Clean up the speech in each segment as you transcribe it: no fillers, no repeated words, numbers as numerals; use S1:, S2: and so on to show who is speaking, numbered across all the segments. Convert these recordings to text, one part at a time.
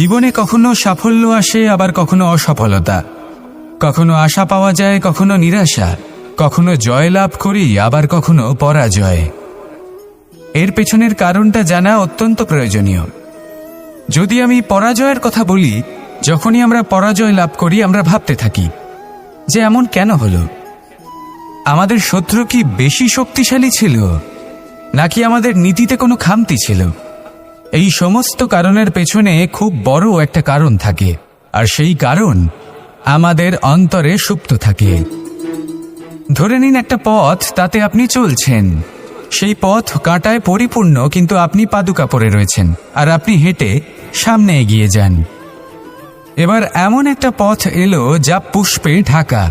S1: জীবনে কখনো সাফল্য আসে, আবার কখনো অসফলতা, কখনো আশা পাওয়া যায়, কখনো নিরাশা, কখনো জয়লাভ করি, আবার কখনো পরাজয়। এর পেছনের কারণটা জানা অত্যন্ত প্রয়োজনীয়। যদি আমি পরাজয়ের কথা বলি, যখনই আমরা পরাজয় লাভ করি আমরা ভাবতে থাকি যে এমন কেন হলো। আমাদের শত্রু কি বেশি শক্তিশালী ছিল, নাকি আমাদের নীতিতে কোনো খামতি ছিল? এই সমস্ত কারণের পেছনে খুব বড় একটা কারণ থাকে, আর সেই কারণ আমাদের অন্তরে সুপ্ত থাকে। ধরে নিন একটা পথ, তাতে আপনি চলছেন, সেই পথ কাঁটায় পরিপূর্ণ, কিন্তু আপনি পাদুকা পরে রয়েছেন আর আপনি হেঁটে সামনে এগিয়ে যান। এবার এমন একটা পথ এলো যা পুষ্পে ঢাকা,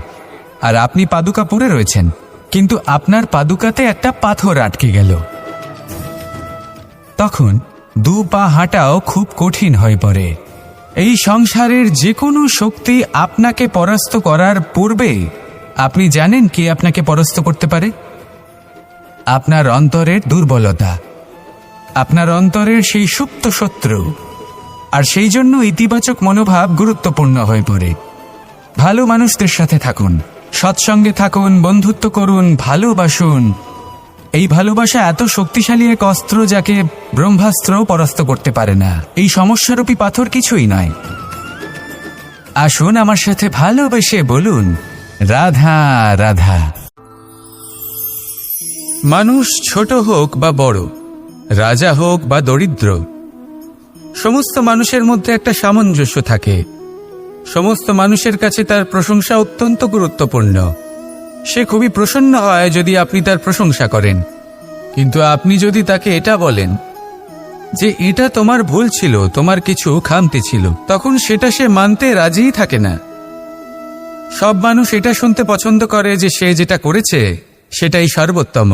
S1: আর আপনি পাদুকা পরে রয়েছেন, কিন্তু আপনার পাদুকাতে একটা পাথর আটকে গেল। তখন দু পা হাঁটাও খুব কঠিন হয়ে পড়ে। এই সংসারের যে কোনো শক্তি আপনাকে পরাস্ত করার পূর্বে আপনি জানেন কে আপনাকে পরাস্ত করতে পারে? আপনার অন্তরের দুর্বলতা, আপনার অন্তরের সেই সুপ্ত শত্রু। আর সেই জন্য ইতিবাচক মনোভাব গুরুত্বপূর্ণ হয়ে পড়ে। ভালো মানুষদের সাথে থাকুন, সৎসঙ্গে থাকুন, বন্ধুত্ব করুন, ভালোবাসুন। এই ভালোবাসা এত শক্তিশালী এক অস্ত্র যাকে ব্রহ্মাস্ত্র পরাস্ত করতে পারে না। এই সমস্যারূপী পাথর কিছুই নয়। আসুন আমার সাথে ভালোবেসে বলুন, রাধা রাধা। মানুষ ছোট হোক বা বড়, রাজা হোক বা দরিদ্র, সমস্ত মানুষের মধ্যে একটা সামঞ্জস্য থাকে। সমস্ত মানুষের কাছে তার প্রশংসা অত্যন্ত গুরুত্বপূর্ণ। সে খুবই প্রসন্ন হয় যদি আপনি তার প্রশংসা করেন, কিন্তু আপনি যদি তাকে এটা বলেন যে এটা তোমার ভুল ছিল, তোমার কিছু খামতি ছিল, তখন সেটা সে মানতে রাজিই থাকে না। সব মানুষ এটা শুনতে পছন্দ করে যে সে যেটা করেছে সেটাই সর্বোত্তম।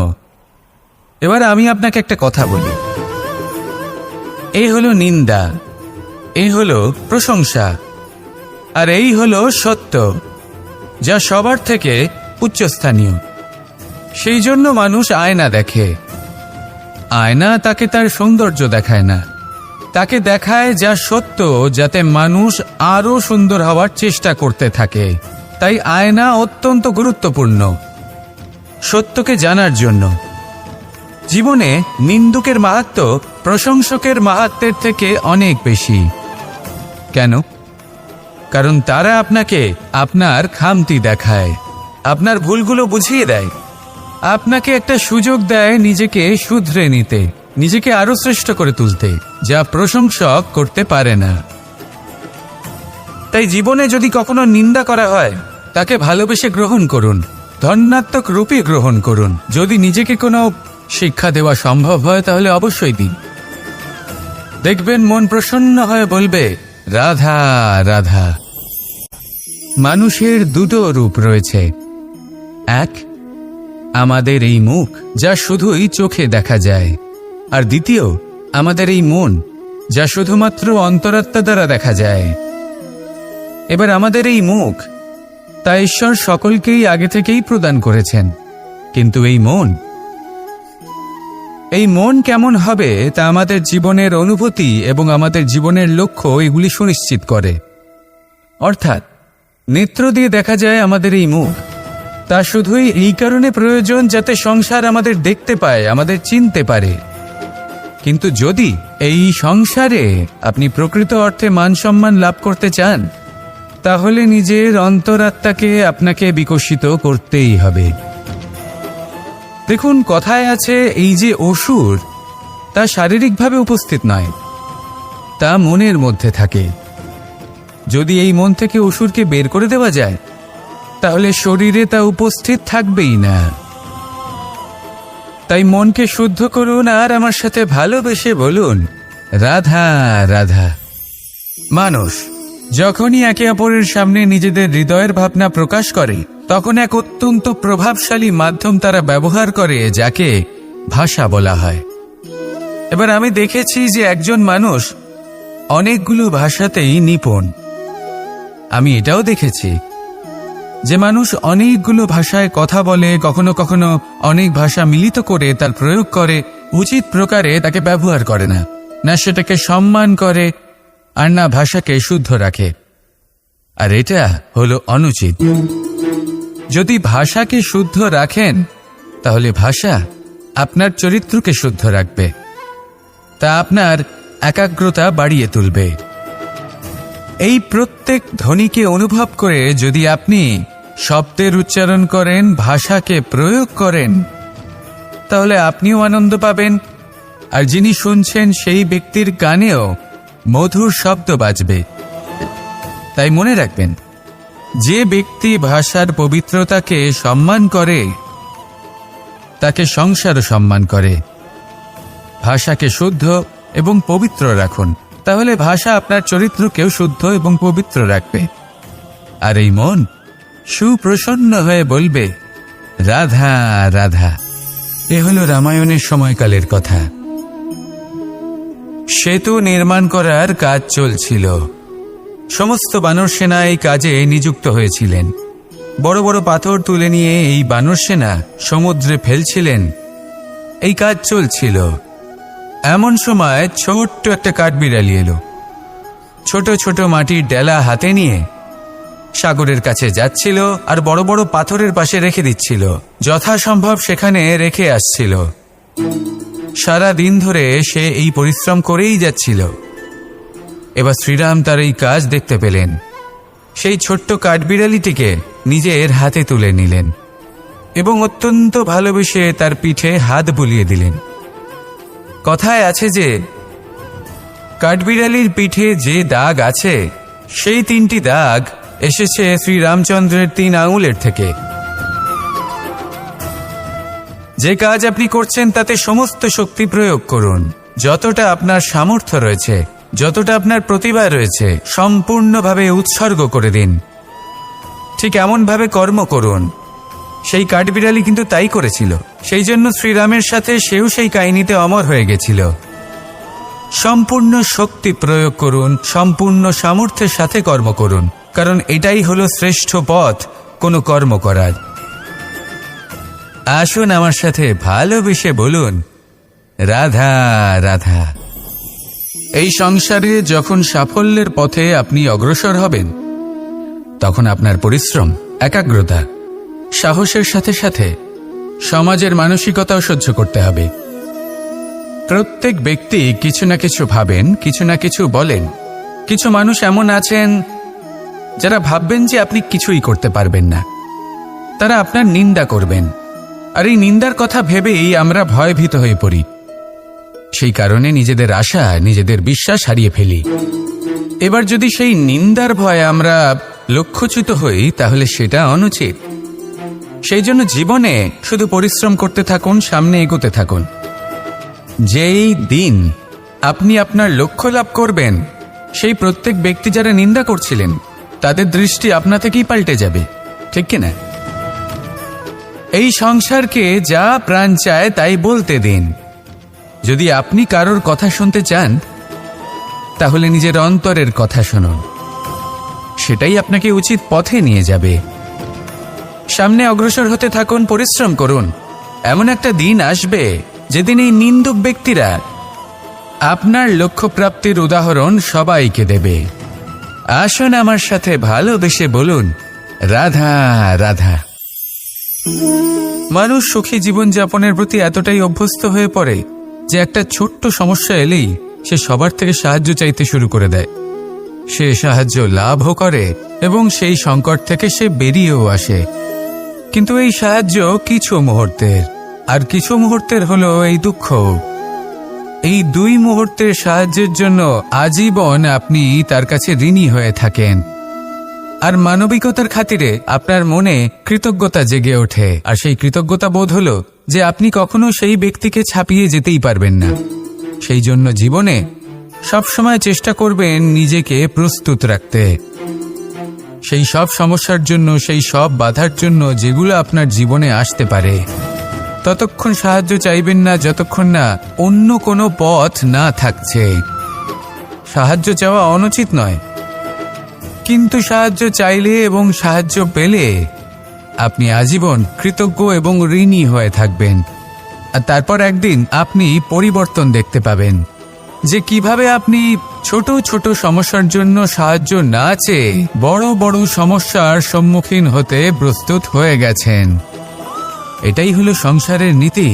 S1: এবার আমি আপনাকে একটা কথা বলি, এই হলো নিন্দা, এই হলো প্রশংসা, আর এই হলো সত্য, যা সবার থেকে উচ্চস্থানীয়। সেই জন্য মানুষ আয়না দেখে। আয়না তাকে তার সৌন্দর্য দেখায় না, তাকে দেখায় যা সত্য, যাতে মানুষ আরো সুন্দর হওয়ার চেষ্টা করতে থাকে। তাই আয়না অত্যন্ত গুরুত্বপূর্ণ সত্যকে জানার জন্য। জীবনে নিন্দুকের মাহাত্ম্য প্রশংসকের মাহাত্ম্যের থেকে অনেক বেশি। কেন? কারণ তারা আপনাকে আপনার খামতি দেখায়, আপনার ভুলগুলো বুঝিয়ে দেয়, আপনাকে একটা সুযোগ দেয় নিজেকে শুধরে নিতে, নিজেকে আরো শ্রেষ্ঠ করে তুলতে, যা প্রশংসক করতে পারে না। তাই জীবনে যদি কখনো নিন্দা করা হয়, তাকে ভালোবেসে গ্রহণ করুন, ধন্যাত্মক রূপে গ্রহণ করুন। যদি নিজেকে কোনো শিক্ষা দেওয়া সম্ভব হয় তাহলে অবশ্যই দিন। দেখবেন মন প্রসন্ন হয়ে বলবে, রাধা রাধা। মানুষের দুটো রূপ রয়েছে। এক, আমাদের এই মুখ, যা শুধুই চোখে দেখা যায়, আর দ্বিতীয়, আমাদের এই মন, যা শুধুমাত্র অন্তরাত্মা দ্বারা দেখা যায়। এবার আমাদের এই মুখ, তা ঈশ্বর সকলকেই আগে থেকেই প্রদান করেছেন, কিন্তু এই মন কেমন হবে তা আমাদের জীবনের অনুভূতি এবং আমাদের জীবনের লক্ষ্য এগুলি সুনিশ্চিত করে। অর্থাৎ নেত্র দিয়ে দেখা যায় আমাদের এই মুখ, তা শুধুই এই কারণে প্রয়োজন যাতে সংসার আমাদের দেখতে পায়, আমাদের চিনতে পারে। কিন্তু যদি এই সংসারে আপনি প্রকৃত অর্থে মান সম্মান লাভ করতে চান, তাহলে নিজের অন্তরাত্মাকে আপনাকে বিকশিত করতেই হবে। দেখুন, কথায় আছে এই যে অসুর, তা শারীরিকভাবে উপস্থিত নয়, তা মনের মধ্যে থাকে। যদি এই মন থেকে অসুরকে বের করে দেওয়া যায়, তাহলে শরীরে তা উপস্থিত থাকবেই না। তাই মনকে শুদ্ধ করুন আর আমার সাথে ভালোবেসে বলুন, রাধা রাধা। মানুষ যখনই একে অপরের সামনে নিজেদের হৃদয়ের ভাবনা প্রকাশ করে, তখন এক অত্যন্ত প্রভাবশালী মাধ্যম তারা ব্যবহার করে, যাকে ভাষা বলা হয়। এবার আমি দেখেছি যে একজন মানুষ অনেকগুলো ভাষাতেই নিপুণ। আমি এটাও দেখেছি যে মানুষ অনেকগুলো ভাষায় কথা বলে, কখনো কখনো অনেক ভাষা মিলিত করে তার প্রয়োগ করে, উচিত প্রকারে তাকে ব্যবহার করে না, না সেটাকে সম্মান করে, আর না ভাষাকে শুদ্ধ রাখে। আর এটা হলো অনুচিত। যদি ভাষাকে শুদ্ধ রাখেন তাহলে ভাষা আপনার চরিত্রকে শুদ্ধ রাখবে, তা আপনার একাগ্রতা বাড়িয়ে তুলবে। এই প্রত্যেক ধ্বনিকে অনুভব করে যদি আপনি শব্দের উচ্চারণ করেন, ভাষাকে প্রয়োগ করেন, তাহলে আপনিও আনন্দ পাবেন, আর যিনি শুনছেন সেই ব্যক্তির কানেও মধুর শব্দ বাজবে। তাই মনে রাখবেন, যে ব্যক্তি ভাষার পবিত্রতাকে সম্মান করে তাকে সংসারও সম্মান করে। ভাষাকে শুদ্ধ এবং পবিত্র রাখুন, তাহলে ভাষা আপনার চরিত্রকেও শুদ্ধ এবং পবিত্র রাখবে। আর এই মন সুপ্রসন্ন হয়ে বলবে, রাধা রাধা। এ হলো রামায়ণের সময়কালের কথা। সেতু নির্মাণ করার কাজ চলছিল। সমস্ত বানর সেনা এই কাজে নিযুক্ত হয়েছিলেন। বড় বড় পাথর তুলে নিয়ে এই বানর সেনা সমুদ্রে ফেলছিলেন। এই কাজ চলছিল। এমন সময় ছোট্ট একটা কাঠবিড়ালি এলো। ছোট ছোট মাটির ডেলা হাতে নিয়ে সাগরের কাছে যাচ্ছিল আর বড় বড় পাথরের পাশে রেখে দিচ্ছিল, যথাসম্ভব সেখানে রেখে আসছিল। সারা দিন ধরে সে এই পরিশ্রম করেই যাচ্ছিল। এবার শ্রীরাম তার এই কাজ দেখতে পেলেন। সেই ছোট্ট কাঠবিড়ালিটিকে নিজের হাতে তুলে নিলেন এবং অত্যন্ত ভালোবেসে তার পিঠে হাত বুলিয়ে দিলেন। কথায় আছে যে কাঠবিড়ালির পিঠে যে দাগ আছে, সেই 3টি দাগ এসেছে শ্রীরামচন্দ্রের 3 আঙুলের থেকে। যে কাজ আপনি করছেন তাতে সমস্ত শক্তি প্রয়োগ করুন। যতটা আপনার সামর্থ্য রয়েছে, যতটা আপনার প্রতিভা রয়েছে, সম্পূর্ণভাবে উৎসর্গ করে দিন। ঠিক এমনভাবে কর্ম করুন। সেই কাঠবিড়ালি কিন্তু তাই করেছিল। সেই জন্য শ্রীরামের সাথে সেও সেই কাহিনীতে অমর হয়ে গেছিল। সম্পূর্ণ শক্তি প্রয়োগ করুন, সম্পূর্ণ সামর্থ্যের সাথে কর্ম করুন, কারণ এটাই হলো শ্রেষ্ঠ পথ কোনো কর্ম করার। আসুন আমার সাথে ভালোবেসে বলুন, রাধা রাধা। এই সংসারে যখন সাফল্যের পথে আপনি অগ্রসর হবেন, তখন আপনার পরিশ্রম, একাগ্রতা, সাহসের সাথে সাথে সমাজের মানসিকতাও সহ্য করতে হবে। প্রত্যেক ব্যক্তি কিছু না কিছু ভাবেন, কিছু না কিছু বলেন। কিছু মানুষ এমন আছেন যারা ভাববেন যে আপনি কিছুই করতে পারবেন না। তারা আপনার নিন্দা করবেন, আর এই নিন্দার কথা ভেবেই আমরা ভয়ভীত হয়ে পড়ি। সেই কারণে নিজেদের আশা, নিজেদের বিশ্বাস হারিয়ে ফেলি। এবার যদি সেই নিন্দার ভয়ে আমরা লক্ষ্যচ্যুত হই, তাহলে সেটা অনুচিত। সেই জন্য জীবনে শুধু পরিশ্রম করতে থাকুন, সামনে এগোতে থাকুন। যেই দিন আপনি আপনার লক্ষ্য লাভ করবেন, সেই প্রত্যেক ব্যক্তি যারা নিন্দা করছিলেন তাদের দৃষ্টি আপনা থেকেই পাল্টে যাবে, ঠিক কিনা? এই সংসারকে যা প্রাণ চায় তাই বলতে দিন। যদি আপনি কারোর কথা শুনতে চান, তাহলে নিজের অন্তরের কথা শুনুন। সেটাই আপনাকে উচিত পথে নিয়ে যাবে। সামনে অগ্রসর হতে থাকুন, পরিশ্রম করুন। এমন একটা দিন আসবে যেদিন এই নিন্দুক ব্যক্তিরা আপনার লক্ষ্যপ্রাপ্তির উদাহরণ সবাইকে দেবে। আসুন আমার সাথে ভালোবেসে বলুন, রাধা রাধা। মানুষ সুখী জীবনযাপনের প্রতি এতটাই অভ্যস্ত হয়ে পড়ে যে একটা ছোট্ট সমস্যা এলেই সে সবার থেকে সাহায্য চাইতে শুরু করে দেয়। সে সাহায্য লাভও করে এবং সেই সংকট থেকে সে বেরিয়েও আসে। কিন্তু এই সাহায্য কিছু মুহূর্তের, আর কিছু মুহূর্তের হলো এই দুঃখ। এই 2 মুহূর্তের সাহায্যের জন্য আজীবন আপনি তার কাছে ঋণী হয়ে থাকেন। আর মানবিকতার খাতিরে আপনার মনে কৃতজ্ঞতা জেগে ওঠে। আর সেই কৃতজ্ঞতা বোধ হলো যে আপনি কখনো সেই ব্যক্তিকে ছাপিয়ে যেতেই পারবেন না। সেই জন্য জীবনে সবসময় চেষ্টা করবেন নিজেকে প্রস্তুত রাখতে, সেই সব সমস্যার জন্য, সেই সব বাধার জন্য যেগুলো আপনার জীবনে আসতে পারে। ততক্ষণ সাহায্য চাইবেন না যতক্ষণ না অন্য কোনো পথ না থাকছে। সাহায্য চাওয়া অনুচিত নয়, কিন্তু সাহায্য চাইলে এবং সাহায্য পেলে আপনি আজীবন কৃতজ্ঞ এবং ঋণী হয়ে থাকবেন। আর তারপর একদিন আপনি পরিবর্তন দেখতে পাবেন। যে কিভাবে আপনি ছোট ছোট সমস্যার জন্য সাহায্য না চেয়ে বড় বড় সমস্যার সম্মুখীন হতে প্রস্তুত হয়ে গেছেন। এটাই হলো সংসারের নীতি।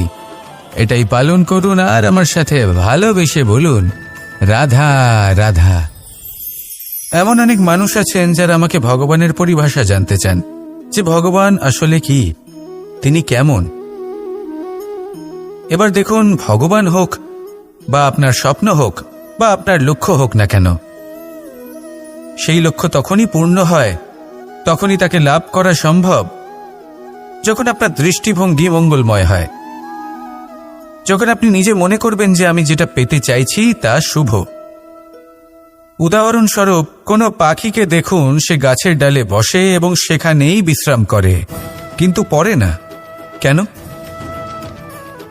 S1: এটাই পালন করুন আর আমার সাথে ভালোবেসে বলুন, রাধা রাধা। এমন অনেক মানুষ আছেন যারা আমাকে ভগবানের পরিভাষা জানতে চান, যে ভগবান আসলে কি, তিনি কেমন। এবার দেখুন, ভগবান হোক বা আপনার স্বপ্ন হোক বা আপনার লক্ষ্য হোক না কেন, সেই লক্ষ্য তখনই পূর্ণ হয়, তখনই তাকে লাভ করা সম্ভব যখন আপনার দৃষ্টিভঙ্গি মঙ্গলময় হয়, যখন আপনি নিজে মনে করবেন যে আমি যেটা পেতে চাইছি তা শুভ। উদাহরণস্বরূপ, কোনো পাখিকে দেখুন, সে গাছের ডালে বসে এবং সেখানেই বিশ্রাম করে, কিন্তু পড়ে না। কেন?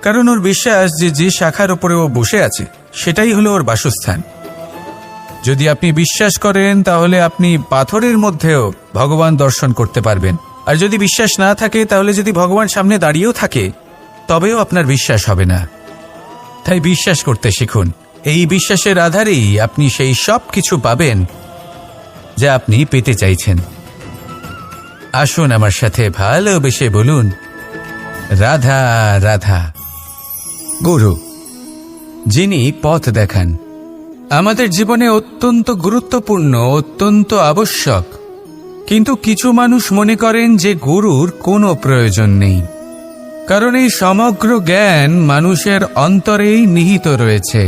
S1: কারণ ওর বিশ্বাস যে যে শাখার উপরে ও বসে আছে সেটাই হলো ওর বাসস্থান। যদি আপনি বিশ্বাস করেন তাহলে আপনি পাথরের মধ্যেও ভগবান দর্শন করতে পারবেন। আর যদি বিশ্বাস না থাকে, তাহলে যদি ভগবান সামনে দাঁড়িয়েও থাকে তবেও আপনার বিশ্বাস হবে না। তাই বিশ্বাস করতে শিখুন। এই বিশ্বাসের আধারেই আপনি সেই সব কিছু পাবেন যা আপনি পেতে চাইছেন। আসুন আমার সাথে ভালোবেসে বলুন, রাধা রাধা। গুরু, যিনি পথ দেখান, আমাদের জীবনে অত্যন্ত গুরুত্বপূর্ণ, অত্যন্ত আবশ্যক। কিন্তু কিছু মানুষ মনে করেন যে গুরুর কোনো প্রয়োজন নেই, কারণ এই সমগ্র জ্ঞান মানুষের অন্তরেই নিহিত রয়েছে।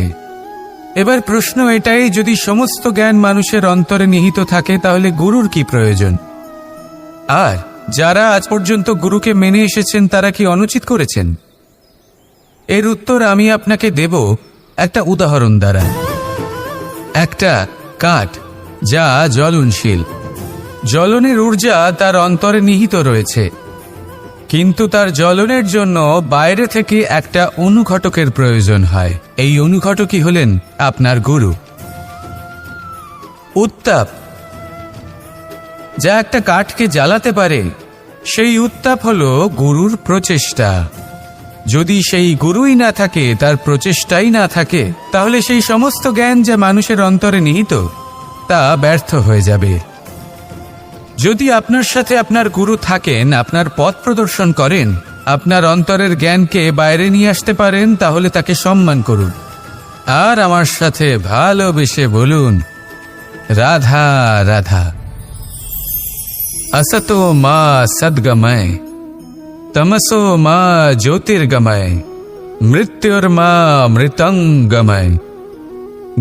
S1: এবার প্রশ্ন এটাই, যদি সমস্ত জ্ঞান মানুষের অন্তরে নিহিত থাকে তাহলে গুরুর কি প্রয়োজন? আর যারা আজ পর্যন্ত গুরুকে মেনে এসেছেন তারা কি অনুচিত করেছেন? এর উত্তর আমি আপনাকে দেব একটা উদাহরণ দ্বারা। একটা কাঠ যা জ্বলনশীল, জ্বলনের ঊর্জা তার অন্তরে নিহিত রয়েছে, কিন্তু তার জ্বলনের জন্য বাইরে থেকে একটা অনুঘটকের প্রয়োজন হয়। এই অনুঘটকই হলেন আপনার গুরু। উত্তাপ যা একটা কাঠকে জ্বালাতে পারে, সেই উত্তাপ হলো গুরুর প্রচেষ্টা। যদি সেই গুরুই না থাকে, তার প্রচেষ্টাই না থাকে, তাহলে সেই সমস্ত জ্ঞান যা মানুষের অন্তরে নিহিত তা ব্যর্থ হয়ে যাবে। যদি আপনার সাথে আপনার গুরু থাকেন, আপনার পথ প্রদর্শন করেন, আপনার অন্তরের জ্ঞানকে বাইরে নিয়ে আসতে পারেন, তাহলে তাকে সম্মান করুন আর আমার সাথে ভালোবেসে বলুন, রাধা রাধা। असतो मा सद्गमय, तमसो मा ज्योतिर्गमय, मृत्युर्मा मृतंगमय।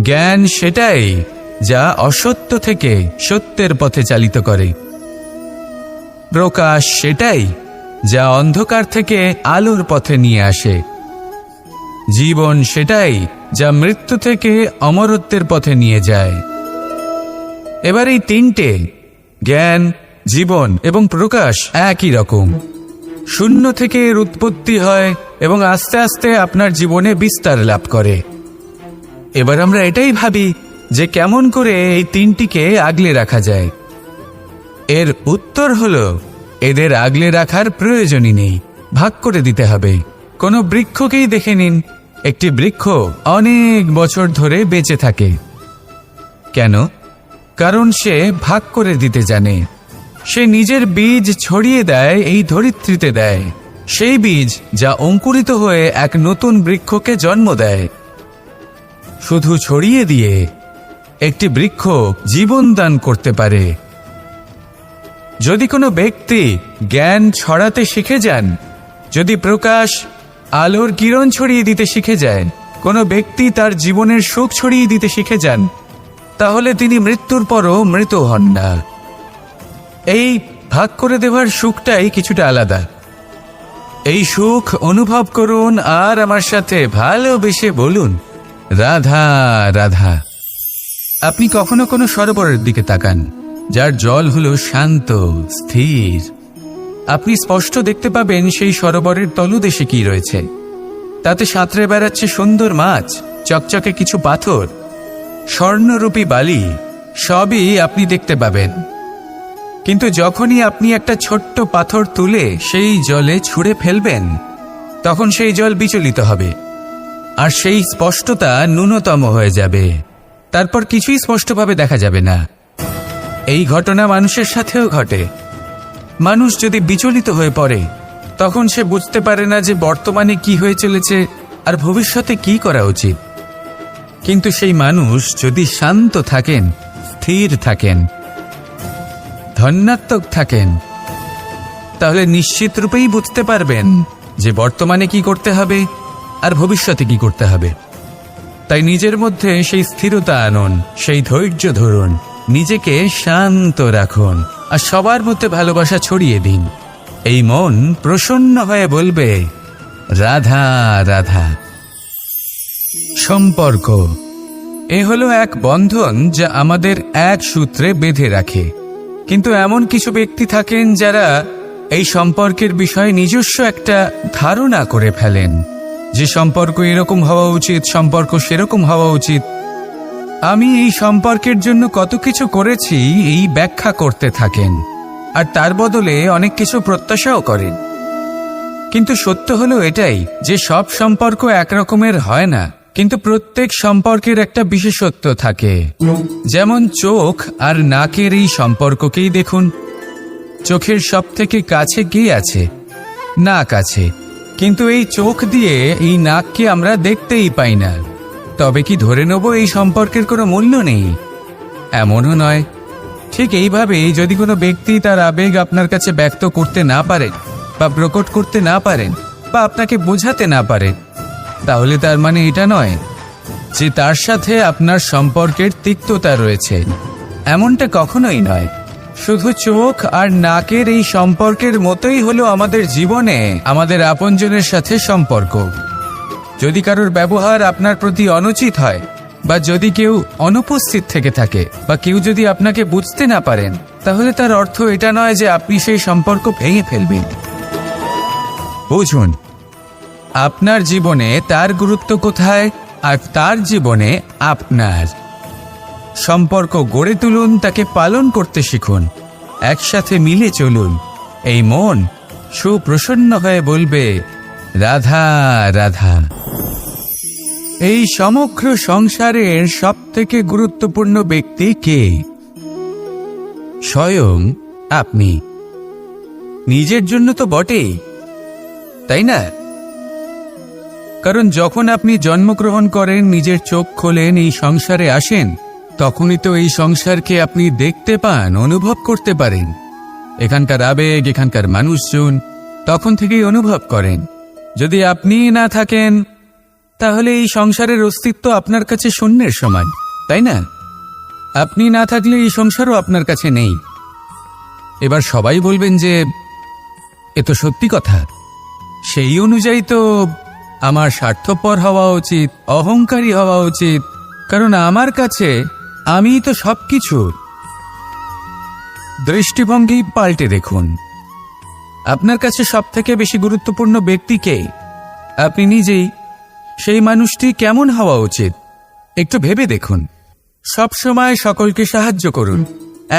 S1: জ্ঞান সেটাই যা অসত্য থেকে সত্যের পথে চালিত করে। প্রকাশ সেটাই যা অন্ধকার থেকে আলোর পথে নিয়ে আসে। জীবন সেটাই যা মৃত্যু থেকে অমরত্বের পথে নিয়ে যায়। এবার এই তিনটে, জ্ঞান, জীবন এবং প্রকাশ, একই রকম। শূন্য থেকে এর উৎপত্তি হয় এবং আস্তে আস্তে আপনার জীবনে বিস্তার লাভ করে। এবার আমরা এটাই ভাবি যে কেমন করে এই তিনটিকে আগলে রাখা যায়। এর উত্তর হলো, এদের আগলে রাখার প্রয়োজনই নেই, ভাগ করে দিতে হবে। কোনো বৃক্ষকেই দেখে নিন, একটি বৃক্ষ অনেক বছর ধরে বেঁচে থাকে। কেন? কারণ সে ভাগ করে দিতে জানে। সে নিজের বীজ ছড়িয়ে দেয়, এই ধরিত্রীতে দেয়, সেই বীজ যা অঙ্কুরিত হয়ে এক নতুন বৃক্ষকে জন্ম দেয়। শুধু ছড়িয়ে দিয়ে একটি বৃক্ষ জীবন দান করতে পারে। যদি কোনো ব্যক্তি জ্ঞান ছড়াতে শিখে যান, যদি প্রকাশ, আলোর কিরণ ছড়িয়ে দিতে শিখে যায়, কোনো ব্যক্তি তার জীবনের সুখ ছড়িয়ে দিতে শিখে যান, তাহলে তিনি মৃত্যুর পরও মৃত হন না। এই ভাগ করে দেওয়ার সুখটাই কিছুটা আলাদা। এই সুখ অনুভব করুন আর আমার সাথে ভালোবেসে বলুন, রাধা রাধা। আপনি কখনো কোনো সরোবরের দিকে তাকান, যার জল হলো শান্ত, স্থির। আপনি স্পষ্ট দেখতে পাবেন সেই সরোবরের তলদেশে কি রয়েছে। তাতে সাঁতরে বেড়াচ্ছে সুন্দর মাছ, চকচকে কিছু পাথর, স্বর্ণরূপী বালি, সবই আপনি দেখতে পাবেন। কিন্তু যখনই আপনি একটা ছোট্ট পাথর তুলে সেই জলে ছুঁড়ে ফেলবেন, তখন সেই জল বিচলিত হবে। আর সেই স্পষ্টতা ন্যূনতম হয়ে যাবে। তারপর কিছুই স্পষ্টভাবে দেখা যাবে না। এই ঘটনা মানুষের সাথেও ঘটে। মানুষ যদি বিচলিত হয়ে পড়ে, তখন সে বুঝতে পারে না যে বর্তমানে কি হয়ে চলেছে আর ভবিষ্যতে কি করা উচিত। কিন্তু সেই মানুষ যদি শান্ত থাকেন, স্থির থাকেন, ধন্যাত্মক থাকেন, তাহলে নিশ্চিত রূপেই বুঝতে পারবেন যে বর্তমানে কি করতে হবে আর ভবিষ্যতে কি করতে হবে। তাই নিজের মধ্যে সেই স্থিরতা আনুন, সেই ধৈর্য ধরুন, নিজেকে শান্ত রাখুন আর সবার মধ্যে ভালোবাসা ছড়িয়ে দিন। এই মন প্রসন্ন হয়ে বলবে, রাধা রাধা। সম্পর্ক এ হলো এক বন্ধন যা আমাদের এক সূত্রে বেঁধে রাখে। কিন্তু এমন কিছু ব্যক্তি থাকেন যারা এই সম্পর্কের বিষয়ে নিজস্ব একটা ধারণা করে ফেলেন যে সম্পর্ক এরকম হওয়া উচিত, সম্পর্ক সেরকম হওয়া উচিত। আমি এই সম্পর্কের জন্য কত কিছু করেছি এই ব্যাখ্যা করতে থাকেন আর তার বদলে অনেক কিছু প্রত্যাশাও করেন। কিন্তু সত্য হলো এটাই যে সব সম্পর্ক একরকমের হয় না, কিন্তু প্রত্যেক সম্পর্কের একটা বিশেষত্ব থাকে। যেমন চোখ আর নাকের এই সম্পর্ককেই দেখুন। চোখের সব থেকে কাছে কে আছে? নাক আছে। কিন্তু এই চোখ দিয়ে এই নাককে আমরা দেখতেই পাই না। তবে কি ধরে নেব এই সম্পর্কের কোনো মূল্য নেই? এমনও নয়। ঠিক এইভাবেই যদি কোনো ব্যক্তি তার আবেগ আপনার কাছে ব্যক্ত করতে না পারেন বা প্রকট করতে না পারেন বা আপনাকে বোঝাতে না পারেন, তাহলে তার মানে এটা নয় যে তার সাথে আপনার সম্পর্কের তিক্ততা রয়েছে। এমনটা কখনোই নয়। শুধু চোখ আর নাকের এই সম্পর্কের মতোই হলো আমাদের জীবনে আমাদের আপনজনের সাথে সম্পর্ক। যদি কারোর ব্যবহার আপনার প্রতি অনুচিত হয় বা যদি কেউ অনুপস্থিত থেকে থাকে বা কেউ যদি আপনাকে বুঝতে না পারেন, তাহলে তার অর্থ এটা নয় যে আপনি সেই সম্পর্ক ভেঙে ফেলবেন। বুঝুন, আপনার জীবনে তার গুরুত্ব কোথায় আর তার জীবনে আপনার। সম্পর্ক গড়ে তুলুন, তাকে পালন করতে শিখুন, একসাথে মিলে চলুন। এই মন সুপ্রসন্ন হয়ে বলবে, রাধা রাধা। এই সমগ্র সংসারের সবথেকে গুরুত্বপূর্ণ ব্যক্তি কে? স্বয়ং আপনি। নিজের জন্য তো বটেই, তাই না? কারণ যখন আপনি জন্মগ্রহণ করেন, নিজের চোখ খোলেন, এই সংসারে আসেন, তখনই তো এই সংসারকে আপনি দেখতে পান, অনুভব করতে পারেন। এখানকার আবেগ, এখানকার মানুষজন তখন থেকেই অনুভব করেন। যদি আপনি না থাকেন, তাহলে এই সংসারের অস্তিত্ব আপনার কাছে শূন্যের সমান, তাই না? আপনি না থাকলে এই সংসারও আপনার কাছে নেই। এবার সবাই বলবেন যে এ তো সত্যি কথা। সেই অনুযায়ী তো আমার স্বার্থপর হওয়া উচিত, অহংকারী হওয়া উচিত, কারণ আমার কাছে আমিই তো সবকিছু। দৃষ্টিভঙ্গি পাল্টে দেখুন। আপনার কাছে সবথেকে বেশি গুরুত্বপূর্ণ ব্যক্তি কে? আপনি নিজেই। সেই মানুষটি কেমন হওয়া উচিত একটু ভেবে দেখুন। সবসময় সকলকে সাহায্য করুন,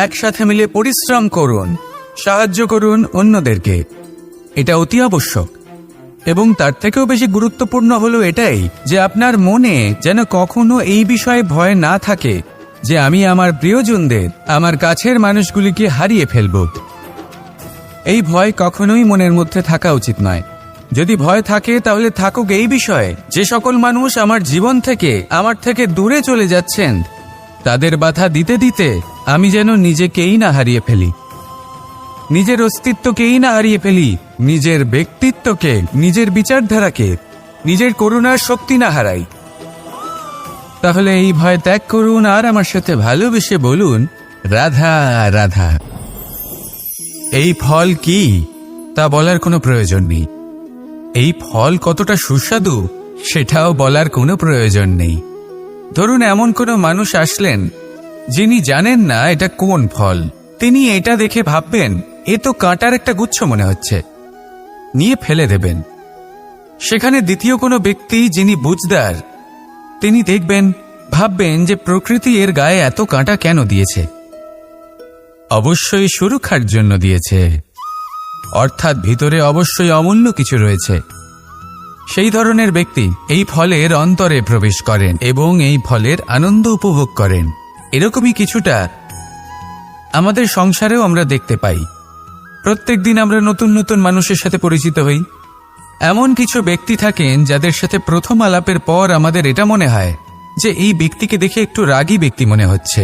S1: একসাথে মিলে পরিশ্রম করুন, সাহায্য করুন অন্যদেরকে। এটা অতি আবশ্যক। এবং তার থেকেও বেশি গুরুত্বপূর্ণ হলো এটাই যে আপনার মনে যেন কখনো এই বিষয়ে ভয় না থাকে যে আমি আমার প্রিয়জনদের, আমার কাছের মানুষগুলিকে হারিয়ে ফেলব। এই ভয় কখনোই মনের মধ্যে থাকা উচিত নয়। যদি ভয় থাকে তাহলে থাকুক এই বিষয়ে যে সকল মানুষ আমার জীবন থেকে, আমার থেকে দূরে চলে যাচ্ছেন, তাদের বাধা দিতে দিতে আমি যেন নিজেকেই না হারিয়ে ফেলি, নিজের অস্তিত্বকেই না হারিয়ে ফেলি, নিজের ব্যক্তিত্বকে, নিজের বিচারধারাকে, নিজের করুণার শক্তি না হারাই। তাহলে এই ভয় ত্যাগ করুন আর আমার সাথে ভালোবেসে বলুন, রাধা রাধা। এই ফল কি তা বলার কোনো প্রয়োজন নেই। এই ফল কতটা সুস্বাদু সেটাও বলার কোনো প্রয়োজন নেই। ধরুন এমন কোনো মানুষ আসলেন যিনি জানেন না এটা কোন ফল। তিনি এটা দেখে ভাববেন এ তো কাঁটার একটা গুচ্ছ মনে হচ্ছে, নিয়ে ফেলে দেবেন। সেখানে দ্বিতীয় কোনো ব্যক্তি যিনি বুঝদার, তিনি দেখবেন, ভাববেন যে প্রকৃতি এর গায়ে এত কাঁটা কেন দিয়েছে? অবশ্যই সুরক্ষার জন্য দিয়েছে, অর্থাৎ ভিতরে অবশ্যই অমূল্য কিছু রয়েছে। সেই ধরনের ব্যক্তি এই ফলের অন্তরে প্রবেশ করেন এবং এই ফলের আনন্দ উপভোগ করেন। এরকমই কিছুটা আমাদের সংসারেও আমরা দেখতে পাই। প্রত্যেক দিন আমরা নতুন নতুন মানুষের সাথে পরিচিত হই। এমন কিছু ব্যক্তি থাকেন যাদের সাথে প্রথম আলাপের পর আমাদের এটা মনে হয় যে এই ব্যক্তিকে দেখে একটু রাগী ব্যক্তি মনে হচ্ছে,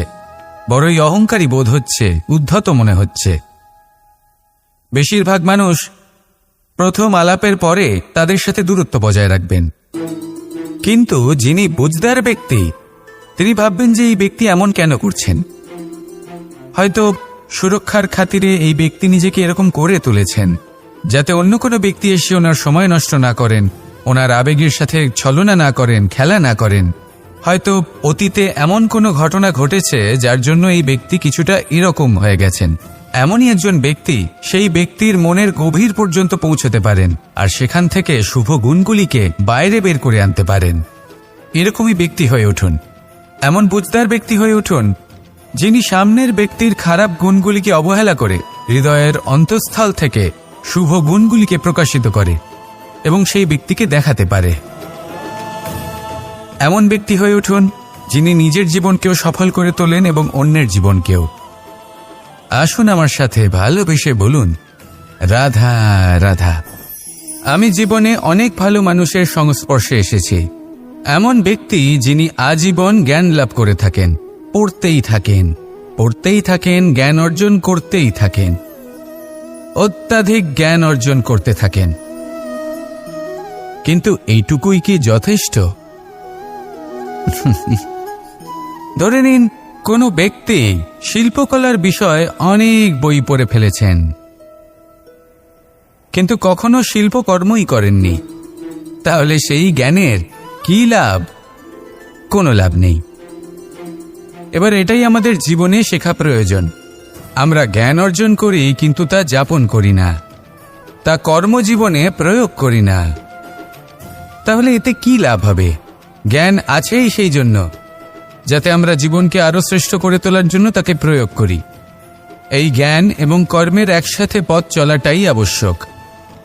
S1: বড়ই অহংকারী বোধ হচ্ছে, উদ্ধত মনে হচ্ছে। বেশিরভাগ মানুষ প্রথম আলাপের পরে তাদের সাথে দূরত্ব বজায় রাখবেন, কিন্তু যিনি বুঝদার ব্যক্তি তিনি ভাববেন যে এই ব্যক্তি এমন কেন করছেন। হয়তো সুরক্ষার খাতিরে এই ব্যক্তি নিজেকে এরকম করে তুলেছেন যাতে অন্য কোনো ব্যক্তি এসে ওনার সময় নষ্ট না করেন, ওনার আবেগের সাথে ছলনা না করেন, খেলা না করেন। হয়তো অতীতে এমন কোনো ঘটনা ঘটেছে যার জন্য এই ব্যক্তি কিছুটা এরকম হয়ে গেছেন। এমনই একজন ব্যক্তি সেই ব্যক্তির মনের গভীর পর্যন্ত পৌঁছতে পারেন আর সেখান থেকে শুভ গুণগুলিকে বাইরে বের করে আনতে পারেন। এরকমই ব্যক্তি হয়ে উঠুন, এমন বুঝদার ব্যক্তি হয়ে উঠুন যিনি সামনের ব্যক্তির খারাপ গুণগুলিকে অবহেলা করে হৃদয়ের অন্তঃস্থল থেকে শুভ গুণগুলিকে প্রকাশিত করে এবং সেই ব্যক্তিকে দেখাতে পারে। এমন ব্যক্তি হয়ে উঠুন যিনি নিজের জীবনকেও সফল করে তোলেন এবং অন্যের জীবনকেও। আসুন আমার সাথে ভালোবেসে বলুন, রাধা রাধা। আমি জীবনে অনেক ভালো মানুষের সংস্পর্শে এসেছি। এমন ব্যক্তি যিনি আজীবন জ্ঞান লাভ করে থাকেন, পড়তেই থাকেন, পড়তেই থাকেন, জ্ঞান অর্জন করতেই থাকেন, অত্যাধিক জ্ঞান অর্জন করতে থাকেন। কিন্তু এইটুকুই কি যথেষ্ট? ধরে নিন কোনো ব্যক্তি শিল্পকলার বিষয়ে অনেক বই পড়ে ফেলেছেন, কিন্তু কখনো শিল্পকর্মই করেননি। তাহলে সেই জ্ঞানের কি লাভ? কোনো লাভ নেই। এবার এটাই আমাদের জীবনে শেখা প্রয়োজন। আমরা জ্ঞান অর্জন করি কিন্তু তা যাপন করি না, তা কর্মজীবনে প্রয়োগ করি না। তাহলে এতে কি লাভ হবে? জ্ঞান আছেই সেই জন্য যাতে আমরা জীবনকে আরো শ্রেষ্ঠ করে তোলার জন্য তাকে প্রয়োগ করি। এই জ্ঞান এবং কর্মের একসাথে পথ চলাটাই আবশ্যক।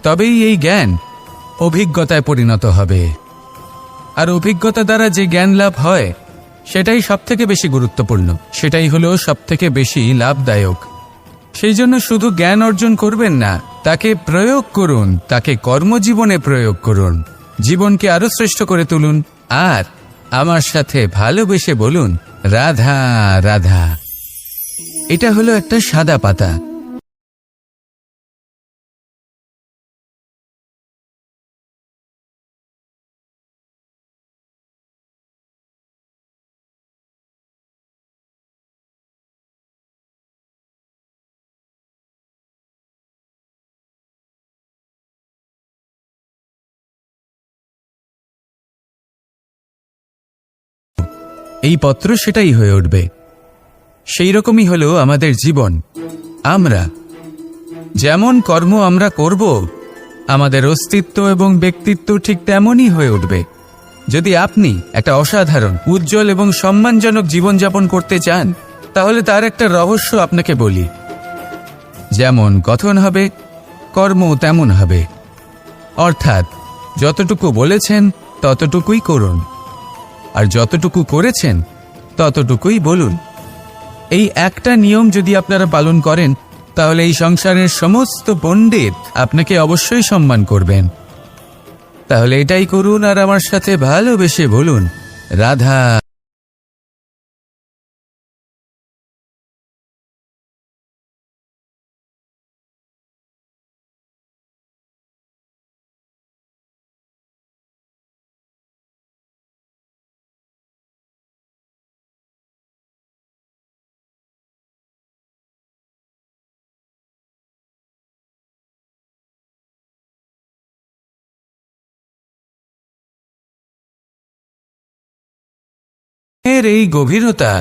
S1: তবেই এই জ্ঞান অভিজ্ঞতায় পরিণত হবে। আর অভিজ্ঞতা দ্বারা যে জ্ঞান লাভ হয় সেটাই সবথেকে বেশি গুরুত্বপূর্ণ, সেটাই হলো সবথেকে বেশি লাভদায়ক। সেই জন্য শুধু জ্ঞান অর্জন করবেন না, তাকে প্রয়োগ করুন, তাকে কর্মজীবনে প্রয়োগ করুন, জীবনকে আরো শ্রেষ্ঠ করে তুলুন। আর আমার সাথে ভালোবেসে বলুন, রাধা রাধা। এটা হলো একটা সাদা পাতা। এই পত্র সেটাই হয়ে উঠবে। সেই রকমই হলো আমাদের জীবন। আমরা যেমন কর্ম আমরা করব, আমাদের অস্তিত্ব এবং ব্যক্তিত্ব ঠিক তেমনই হয়ে উঠবে। যদি আপনি একটা অসাধারণ, উজ্জ্বল এবং সম্মানজনক জীবনযাপন করতে চান, তাহলে তার একটা রহস্য আপনাকে বলি। যেমন কথন হবে, কর্ম তেমন হবে। অর্থাৎ যতটুকু বলেছেন ততটুকুই করুন, আর যতটুকু করেছেন ততটুকুই বলুন। এই একটা নিয়ম যদি আপনারা পালন করেন, তাহলে এই সংসারের সমস্ত পণ্ডিত আপনাকে অবশ্যই সম্মান করবেন। তাহলে এটাই করুন আর আমার সাথে ভালোবেসে বলুন, রাধা। এর এই গভীরতা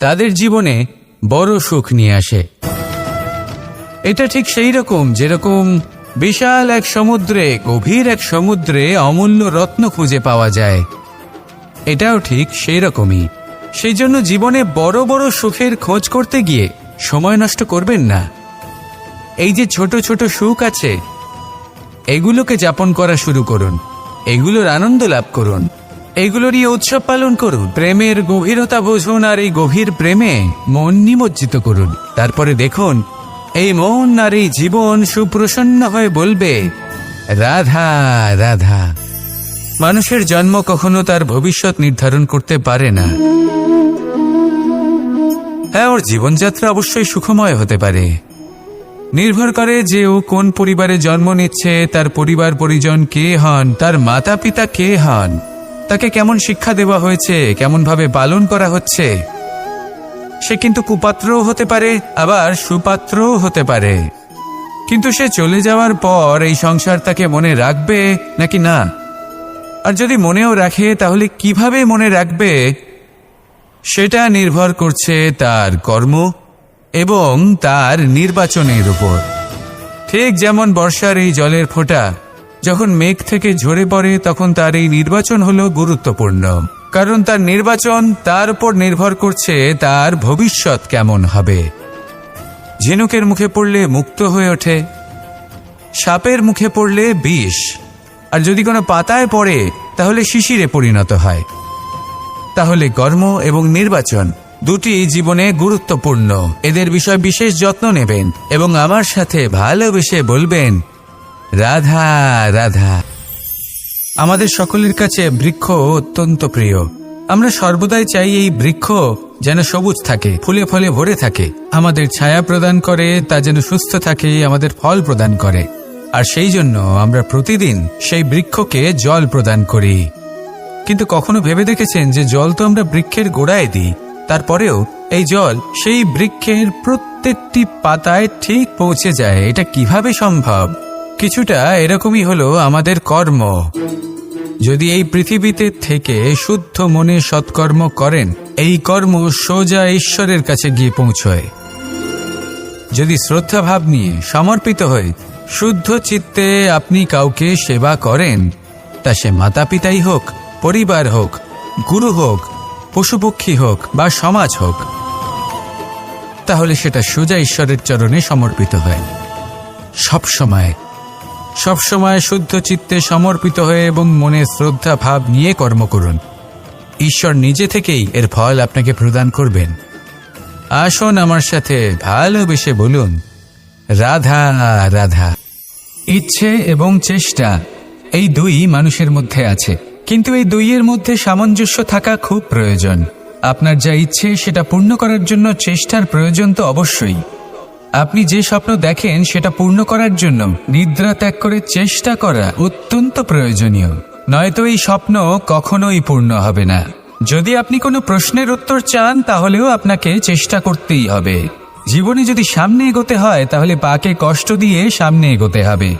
S1: তাদের জীবনে বড় সুখ নিয়ে আসে। এটা ঠিক সেই রকম যেরকম বিশাল এক সমুদ্রে, গভীর এক সমুদ্রে অমূল্য রত্ন খুঁজে পাওয়া যায়। এটাও ঠিক সেই রকমই। সেই জন্য জীবনে বড় বড় সুখের খোঁজ করতে গিয়ে সময় নষ্ট করবেন না। এই যে ছোট ছোট সুখ আছে, এগুলোকে যাপন করা শুরু করুন। এগুলোর আনন্দ লাভ করুন, এগুলোরই উৎসব পালন করুন, প্রেমের গভীরতা বুঝুন আর এই গভীর প্রেমে মন নিমজ্জিত করুন। তারপরে দেখুন এই মন আর এই জীবন সুপ্রসন্ন হয়ে বলবে, রাধা রাধা। মানুষের জন্ম কখনো তার ভবিষ্যৎ নির্ধারণ করতে পারে না। হ্যাঁ, ওর জীবনযাত্রা অবশ্যই সুখময় হতে পারে, নির্ভর করে যে ও কোন পরিবারে জন্ম নিচ্ছে, তার পরিবার পরিজন কে হন, তার মাতা পিতা কে হন, তাকে কেমন শিক্ষা দেওয়া হয়েছে, কেমন ভাবে পালন করা হচ্ছে। সে কিন্তু কুপাত্রও হতে পারে, আবার সুপাত্রও হতে পারে। কিন্তু সে চলে যাওয়ার পর এই সংসার তাকে মনে রাখবে নাকি না, আর যদি মনেও রাখে তাহলে কিভাবে মনে রাখবে, সেটা নির্ভর করছে তার কর্ম এবং তার নির্বাচনের উপর। ঠিক যেমন বর্ষার এই জলের ফোঁটা যখন মেঘ থেকে ঝরে পড়ে, তখন তার এই নির্বাচন হলো গুরুত্বপূর্ণ, কারণ তার নির্বাচন তার উপর নির্ভর করছে তার ভবিষ্যৎ কেমন হবে। ঝিনুকের মুখে পড়লে মুক্ত হয়ে ওঠে, সাপের মুখে পড়লে বিষ, আর যদি কোনো পাতায় পড়ে তাহলে শিশিরে পরিণত হয়। তাহলে কর্ম এবং নির্বাচন দুটি জীবনে গুরুত্বপূর্ণ। এদের বিষয়ে বিশেষ যত্ন নেবেন এবং আমার সাথে ভালোবেসে বলবেন, রাধা রাধা। আমাদের সকলের কাছে বৃক্ষ অত্যন্ত প্রিয়। আমরা সর্বদাই চাই এই বৃক্ষ যেন সবুজ থাকে, ফুলে ফলে ভরে থাকে, আমাদের ছায়া প্রদান করে, তা যেন সুস্থ থাকে, আমাদের ফল প্রদান করে। আর সেই জন্য আমরা প্রতিদিন সেই বৃক্ষকে জল প্রদান করি। কিন্তু কখনো ভেবে দেখেছেন যে জল তো আমরা বৃক্ষের গোড়ায় দিই, তারপরেও এই জল সেই বৃক্ষের প্রত্যেকটি পাতায় ঠিক পৌঁছে যায়? এটা কিভাবে সম্ভব? কিছুটা এরকমই হলো আমাদের কর্ম। যদি এই পৃথিবীতে থেকে শুদ্ধ মনে সৎকর্ম করেন, এই কর্ম সোজা ঈশ্বরের কাছে গিয়ে পৌঁছয়। যদি শ্রদ্ধাভাব নিয়ে সমর্পিত হয়ে শুদ্ধ চিত্তে আপনি কাউকে সেবা করেন, তা সে মাতা পিতাই হোক, পরিবার হোক, গুরু হোক, পশুপক্ষী হোক বা সমাজ হোক, তাহলে সেটা সোজা ঈশ্বরের চরণে সমর্পিত হয়। সবসময় শুদ্ধ চিত্তে সমর্পিত হয়ে এবং মনে শ্রদ্ধা ভাব নিয়ে কর্ম করুন। ঈশ্বর নিজে থেকেই এর ফল আপনাকে প্রদান করবেন। আসুন আমার সাথে ভালোবেসে বলুন, রাধা রাধা। ইচ্ছে এবং চেষ্টা এই দুই মানুষের মধ্যে আছে, কিন্তু এই দুইয়ের মধ্যে সামঞ্জস্য থাকা খুব প্রয়োজন। আপনার যা ইচ্ছে সেটা পূর্ণ করার জন্য চেষ্টার প্রয়োজন তো অবশ্যই। আপনি যে স্বপ্ন দেখেন সেটা পূর্ণ করার জন্য নিদ্রা ত্যাগ করে চেষ্টা করা অত্যন্ত প্রয়োজনীয়, নয়তো এই স্বপ্ন কখনোই পূর্ণ হবে না। যদি আপনি কোনো প্রশ্নের উত্তর চান তাহলেও আপনাকে চেষ্টা করতেই হবে। জীবনে যদি সামনে এগোতে হয় তাহলে পাকে কষ্ট দিয়ে সামনে এগোতে হবে,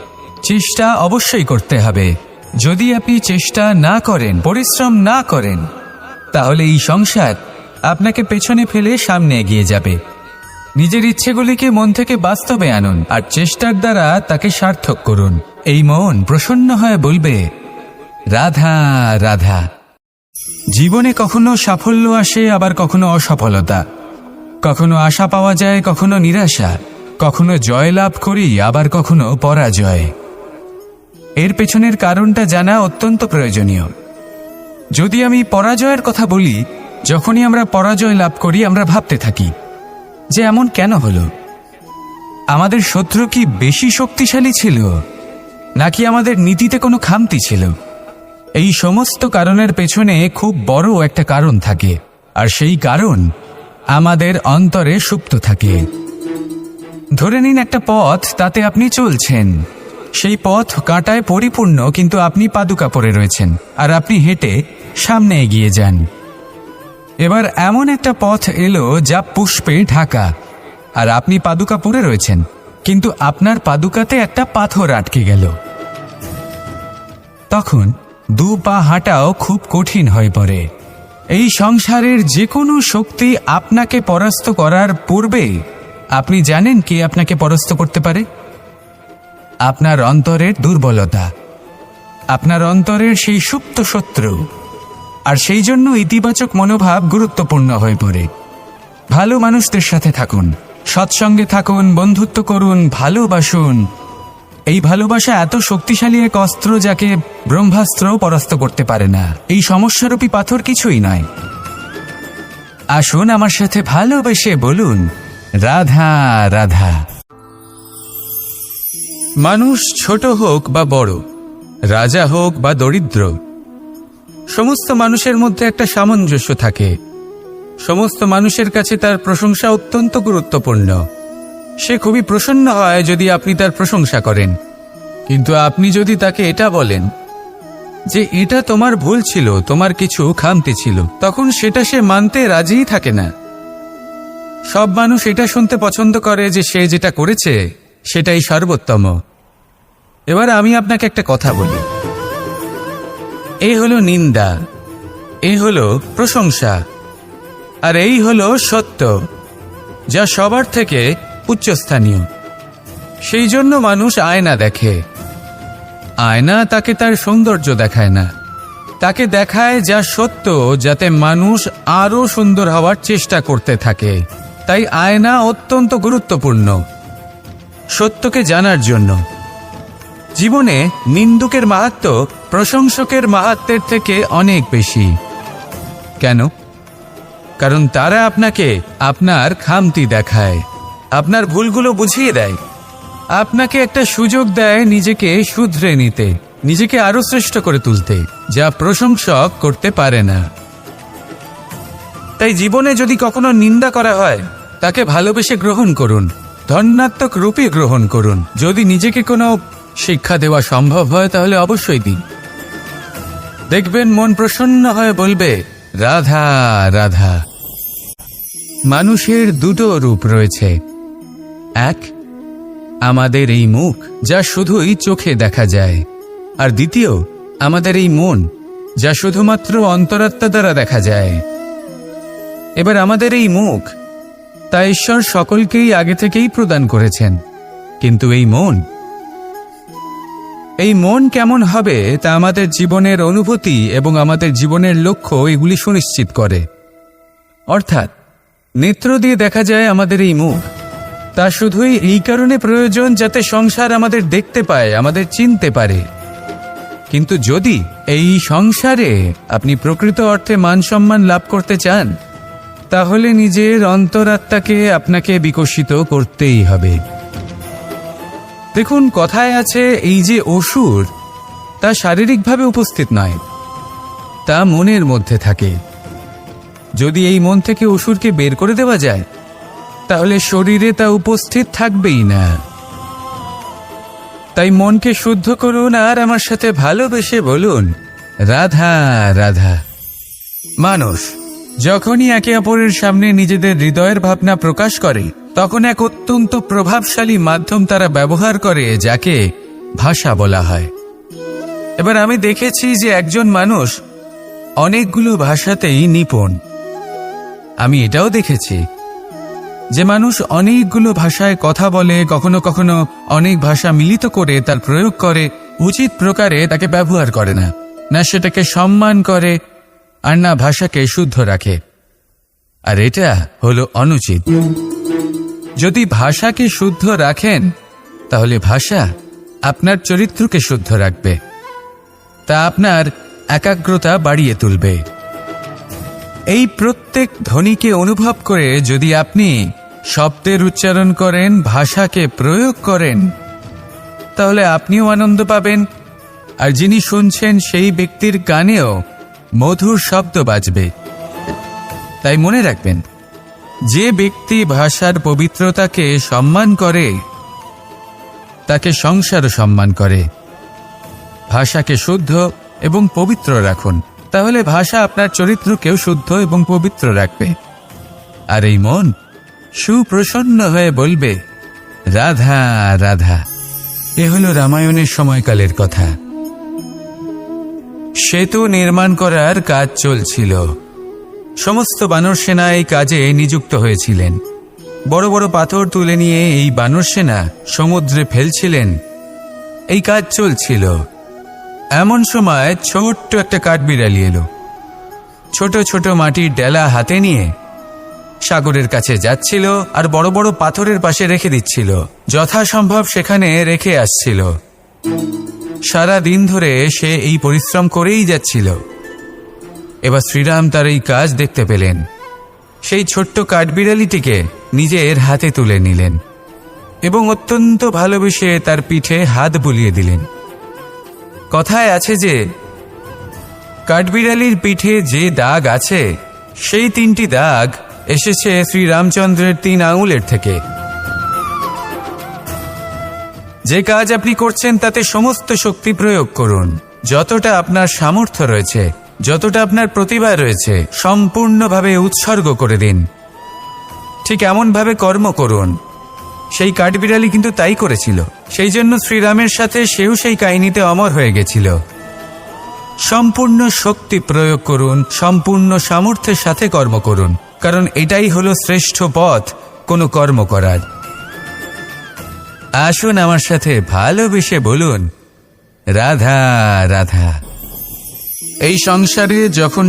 S1: চেষ্টা অবশ্যই করতে হবে। যদি আপনি চেষ্টা না করেন, পরিশ্রম না করেন, তাহলে এই সংসার আপনাকে পেছনে ফেলে সামনে এগিয়ে যাবে। নিজের ইচ্ছেগুলিকে মন থেকে বাস্তবে আনুন আর চেষ্টার দ্বারা তাকে সার্থক করুন। এই মন প্রসন্ন হয়ে বলবে, রাধা রাধা। জীবনে কখনো সাফল্য আসে, আবার কখনো অসফলতা, কখনো আশা পাওয়া যায়, কখনো নিরাশা, কখনো জয় লাভ করি, আবার কখনো পরাজয়। এর পেছনের কারণটা জানা অত্যন্ত প্রয়োজনীয়। যদি আমি পরাজয়ের কথা বলি, যখনই আমরা পরাজয় লাভ করি আমরা ভাবতে থাকি যে এমন কেন হলো? আমাদের শত্রু কি বেশি শক্তিশালী ছিল, নাকি আমাদের নীতিতে কোনো খামতি ছিল? এই সমস্ত কারণের পেছনে খুব বড় একটা কারণ থাকে, আর সেই কারণ আমাদের অন্তরে সুপ্ত থাকে। ধরে নিন একটা পথ, তাতে আপনি চলছেন, সেই পথ কাঁটায় পরিপূর্ণ, কিন্তু আপনি পাদুকা পরে রয়েছেন আর আপনি হেঁটে সামনে এগিয়ে যান। এবার এমন একটা পথ এলো যা পুষ্পে ঢাকা, আর আপনি পাদুকা পরে রয়েছেন, কিন্তু আপনার পাদুকাতে একটা পাথর আটকে গেল। তখন দু পা হাঁটাও খুব কঠিন হয়ে পড়ে। এই সংসারের যে কোনো শক্তি আপনাকে পরাস্ত করার পূর্বে আপনি জানেন কে আপনাকে পরাস্ত করতে পারে? আপনার অন্তরের দুর্বলতা, আপনার অন্তরের সেই সুপ্ত শত্রু। আর সেই জন্য ইতিবাচক মনোভাব গুরুত্বপূর্ণ হয়ে পড়ে। ভালো মানুষদের সাথে থাকুন, সৎসঙ্গে থাকুন, বন্ধুত্ব করুন, ভালোবাসুন, এই ভালোবাসা এত শক্তিশালী এক অস্ত্র যাকে ব্রহ্মাস্ত্রও পরাস্ত করতে পারে না। এই সমস্যারূপী পাথর কিছুই নয়। আসুন আমার সাথে ভালোবেসে বলুন, রাধা রাধা। মানুষ ছোট হোক বা বড়, রাজা হোক বা দরিদ্র, সমস্ত মানুষের মধ্যে একটা সামঞ্জস্য থাকে। সমস্ত মানুষের কাছে তার প্রশংসা অত্যন্ত গুরুত্বপূর্ণ। সে খুবই প্রসন্ন হয় যদি আপনি তার প্রশংসা করেন, কিন্তু আপনি যদি তাকে এটা বলেন যে এটা তোমার ভুল ছিল, তোমার কিছু খামতি ছিল, তখন সেটা সে মানতে রাজিই থাকে না। সব মানুষ এটা শুনতে পছন্দ করে যে সে যেটা করেছে সেটাই সর্বোত্তম। এবার আমি আপনাকে একটা কথা বলি, এই হলো নিন্দা, এই হলো প্রশংসা, আর এই হলো সত্য, যা সবার থেকে উচ্চস্থানীয়। সেই জন্য মানুষ আয়না দেখে। আয়না তাকে তার সৌন্দর্য দেখায় না, তাকে দেখায় যা সত্য, যাতে মানুষ আরো সুন্দর হওয়ার চেষ্টা করতে থাকে। তাই আয়না অত্যন্ত গুরুত্বপূর্ণ সত্যকে জানার জন্য। জীবনে নিন্দুকের মাহাত্ম্য প্রশংসকের মাহাত্ম্যের থেকে অনেক বেশি। কেন? কারণ তারা আপনাকে আপনার খামতি দেখায়, আপনার ভুলগুলো বুঝিয়ে দেয়, আপনাকে একটা সুযোগ দেয় নিজেকে শুধরে নিতে, নিজেকে আরো শ্রেষ্ঠ করে তুলতে, যা প্রশংসক করতে পারে না। তাই জীবনে যদি কখনো নিন্দা করা হয়, তাকে ভালোবেসে গ্রহণ করুন, ধন্যাত্মক রূপে গ্রহণ করুন। যদি নিজেকে কোনো শিক্ষা দেওয়া সম্ভব হয় তাহলে অবশ্যই দিন। দেখবেন মন প্রসন্ন হয়ে বলবে, রাধা রাধা। মানুষের দুটো রূপ রয়েছে, এক আমাদের এই মুখ, যা শুধুই চোখে দেখা যায়, আর দ্বিতীয় আমাদের এই মন, যা শুধুমাত্র অন্তরাত্মা দ্বারা দেখা যায়। এবার আমাদের এই মুখ, তা ঈশ্বর সকলকেই আগে থেকেই প্রদান করেছেন, কিন্তু এই মন কেমন হবে তা আমাদের জীবনের অনুভূতি এবং আমাদের জীবনের লক্ষ্য এগুলি সুনিশ্চিত করে। অর্থাৎ নেত্র দিয়ে দেখা যায় আমাদের এই মুখ, তা শুধুই এই কারণে প্রয়োজন যাতে সংসার আমাদের দেখতে পায়, আমাদের চিনতে পারে। কিন্তু যদি এই সংসারে আপনি প্রকৃত অর্থে মান সম্মান লাভ করতে চান, তাহলে নিজের অন্তরাত্মাকে আপনাকে বিকশিত করতেই হবে। দেখুন, কথায় আছে এই যে অসুর, তা শারীরিকভাবে উপস্থিত নয়, তা মনের মধ্যে থাকে। যদি এই মন থেকে অসুরকে বের করে দেওয়া যায়, তাহলে শরীরে তা উপস্থিত থাকবেই না। তাই মনকে শুদ্ধ করুন আর আমার সাথে ভালোবেসে বলুন, রাধা রাধা। মানুষ যখনই একে অপরের সামনে নিজেদের হৃদয়ের ভাবনা প্রকাশ করে, তখন এক অত্যন্ত প্রভাবশালী মাধ্যম তারা ব্যবহার করে, যাকে ভাষা বলা হয়। এবার আমি দেখেছি যে একজন মানুষ অনেকগুলো ভাষাতেই নিপুণ। আমি এটাও দেখেছি যে মানুষ অনেকগুলো ভাষায় কথা বলে, কখনো কখনো অনেক ভাষা মিলিত করে তার প্রয়োগ করে, উচিত প্রকারে তাকে ব্যবহার করে না, না সেটাকে সম্মান করে, আর না ভাষাকে শুদ্ধ রাখে। আর এটা হলো অনুচিত। যদি ভাষাকে শুদ্ধ রাখেন, তাহলে ভাষা আপনার চরিত্রকে শুদ্ধ রাখবে, তা আপনার একাগ্রতা বাড়িয়ে তুলবে। এই প্রত্যেক ধ্বনিকে অনুভব করে যদি আপনি শব্দের উচ্চারণ করেন, ভাষাকে প্রয়োগ করেন, তাহলে আপনিও আনন্দ পাবেন, আর যিনি শুনছেন সেই ব্যক্তির কানেও মধুর শব্দ বাজবে। তাই মনে রাখবেন, যে ব্যক্তি ভাষার পবিত্রতাকে সম্মান করে, তাকে সংসারও সম্মান করে। ভাষাকে শুদ্ধ এবং পবিত্র রাখুন, তাহলে ভাষা আপনার চরিত্রকেও শুদ্ধ এবং পবিত্র রাখবে। আর এই মন সুপ্রসন্ন হয়ে বলবে, রাধা রাধা। এ হলো রামায়ণের সময়কালের কথা। সেতু নির্মাণ করার কাজ চলছিল। সমস্ত বানর সেনা এই কাজে নিযুক্ত হয়েছিলেন। বড় বড় পাথর তুলে নিয়ে এই বানর সেনা সমুদ্রে ফেলছিলেন। এই কাজ চলছিল। এমন সময় ছোট্ট একটা কাঠবিড়ালি এলো। ছোট ছোট মাটির ডেলা হাতে নিয়ে সাগরের কাছে যাচ্ছিল আর বড় বড় পাথরের পাশে রেখে দিচ্ছিল, যথাসম্ভব সেখানে রেখে আসছিল। সারা দিন ধরে সে এই পরিশ্রম করেই যাচ্ছিল। এবার শ্রীরাম তার এই কাজ দেখতে পেলেন। সেই ছোট্ট কাঠবিড়ালিটিকে নিজের হাতে তুলে নিলেন এবং অত্যন্ত ভালোবেসে তার পিঠে হাত বুলিয়ে দিলেন। কথায় আছে যে কাঠবিড়ালির পিঠে যে দাগ আছে সেই 3টি দাগ এসেছে শ্রীরামচন্দ্রের 3 আঙুলের থেকে। যে কাজ আপনি করছেন তাতে সমস্ত শক্তি প্রয়োগ করুন, যতটা আপনার সামর্থ্য রয়েছে, যতটা আপনার প্রতিভা রয়েছে সম্পূর্ণভাবে উৎসর্গ করে দিন। ঠিক এমনভাবে কর্ম করুন। সেই কাঠবিড়ালি কিন্তু তাই করেছিল। সেই জন্য শ্রীরামের সাথে সেও সেই কাহিনীতে অমর হয়ে গেছিল। সম্পূর্ণ শক্তি প্রয়োগ করুন, সম্পূর্ণ সামর্থ্যের সাথে কর্ম করুন, কারণ এটাই হলো শ্রেষ্ঠ পথ কোনো কর্ম করার। আসুন আমার সাথে ভালোবেসে বলুন, রাধা রাধা। এই সংসারে যখন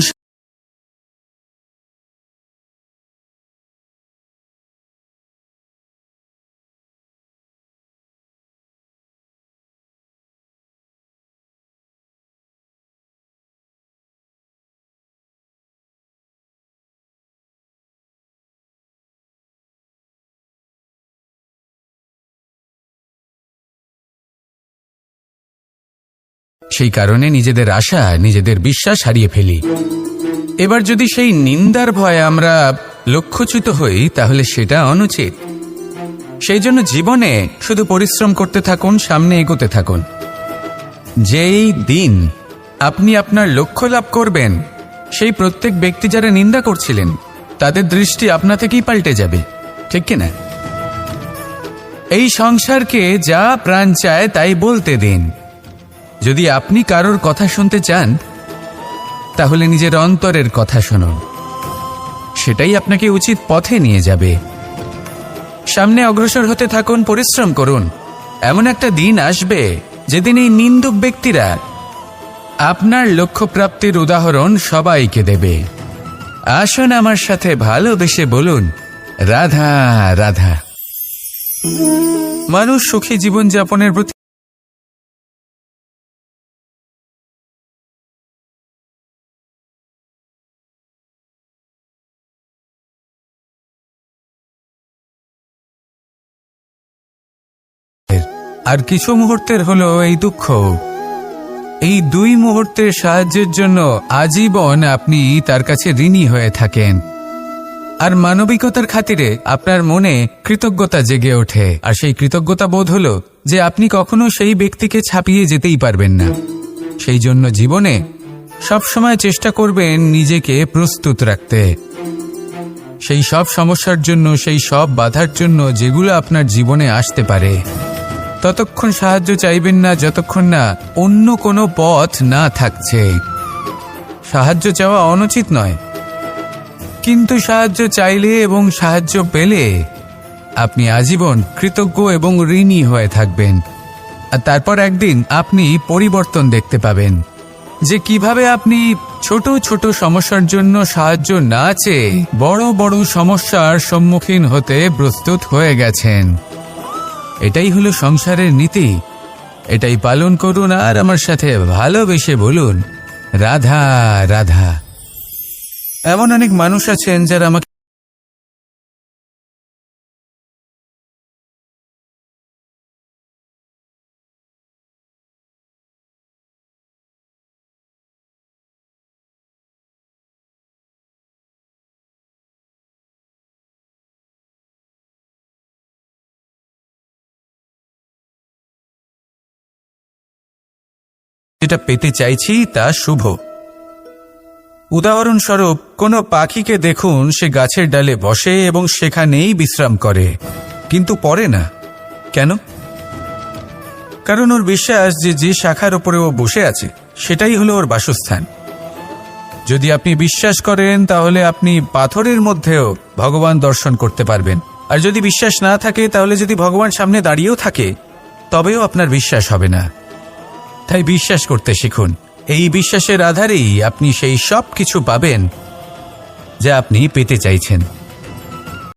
S1: সেই কারণে নিজেদের আশা, নিজেদের বিশ্বাস হারিয়ে ফেলি। এবার যদি সেই নিন্দার ভয়ে আমরা লক্ষ্যচ্যুত হই তাহলে সেটা অনুচিত। সেই জন্য জীবনে শুধু পরিশ্রম করতে থাকুন, সামনে এগোতে থাকুন। যেই দিন আপনি আপনার লক্ষ্য লাভ করবেন, সেই প্রত্যেক ব্যক্তি যারা নিন্দা করছিলেন তাদের দৃষ্টি আপনা থেকেই পাল্টে যাবে, ঠিক কিনা? এই সংসারকে যা প্রাণ চায় তাই বলতে দিন। যদি আপনি কারোর কথা শুনতে চান তাহলে নিজের অন্তরের কথা শুনুন, সেটাই আপনাকে উচিত পথে নিয়ে যাবে। সামনে অগ্রসর হতে থাকুন, পরিশ্রম করুন। এমন একটা দিন আসবে যেদিন এই নিন্দুক ব্যক্তিরা আপনার লক্ষ্য প্রাপ্তির উদাহরণ সবাইকে দেবে। আসুন আমার সাথে ভালোবেসে বলুন, রাধা রাধা। মানুষ সুখী জীবনযাপনের প্রতি আর কিছু মুহূর্তের হলো এই দুঃখ। এই 2 মুহূর্তের সাহায্যের জন্য আজীবন আপনি তার কাছে ঋণী হয়ে থাকেন। আর মানবিকতার খাতিরে আপনার মনে কৃতজ্ঞতা জেগে ওঠে। আর সেই কৃতজ্ঞতা বোধ হলো যে আপনি কখনো সেই ব্যক্তিকে ছাপিয়ে যেতেই পারবেন না। সেই জন্য জীবনে সবসময় চেষ্টা করবেন নিজেকে প্রস্তুত রাখতে সেই সব সমস্যার জন্য, সেই সব বাধার জন্য যেগুলো আপনার জীবনে আসতে পারে। ততক্ষণ সাহায্য চাইবেন না যতক্ষণ না অন্য কোনো পথ না থাকছে। সাহায্য চাওয়া অনুচিত নয়, কিন্তু সাহায্য চাইলে এবং সাহায্য পেলে আপনি আজীবন কৃতজ্ঞ এবং ঋণী হয়ে থাকবেন। আর তারপর একদিন আপনি পরিবর্তন দেখতে পাবেন যে কিভাবে আপনি ছোট ছোট সমস্যার জন্য সাহায্য না চেয়ে বড় বড় সমস্যার সম্মুখীন হতে প্রস্তুত হয়ে গেছেন। এটাই হলো সংসারের নীতি। এটাই পালন করুন আর আমার সাথে ভালোবেসে বলুন, রাধা রাধা। এমন অনেক মানুষ আছেন যারা আমাকে যেটা পেতে চাইছি তা শুভ। উদাহরণস্বরূপ কোনো পাখিকে দেখুন, সে গাছের ডালে বসে এবং সেখানেই বিশ্রাম করে, কিন্তু পড়ে না। কেন? কারণ ওর বিশ্বাস যে যে শাখার উপরে ও বসে আছে সেটাই হলো ওর বাসস্থান। যদি আপনি বিশ্বাস করেন তাহলে আপনি পাথরের মধ্যেও ভগবান দর্শন করতে পারবেন। আর যদি বিশ্বাস না থাকে তাহলে যদি ভগবান সামনে দাঁড়িয়েও থাকে তবেও আপনার বিশ্বাস হবে না। তাই বিশ্বাস করতে শিখুন। এই বিশ্বাসের আধারেই আপনি সেই সব কিছু পাবেন যা আপনি পেতে চাইছেন।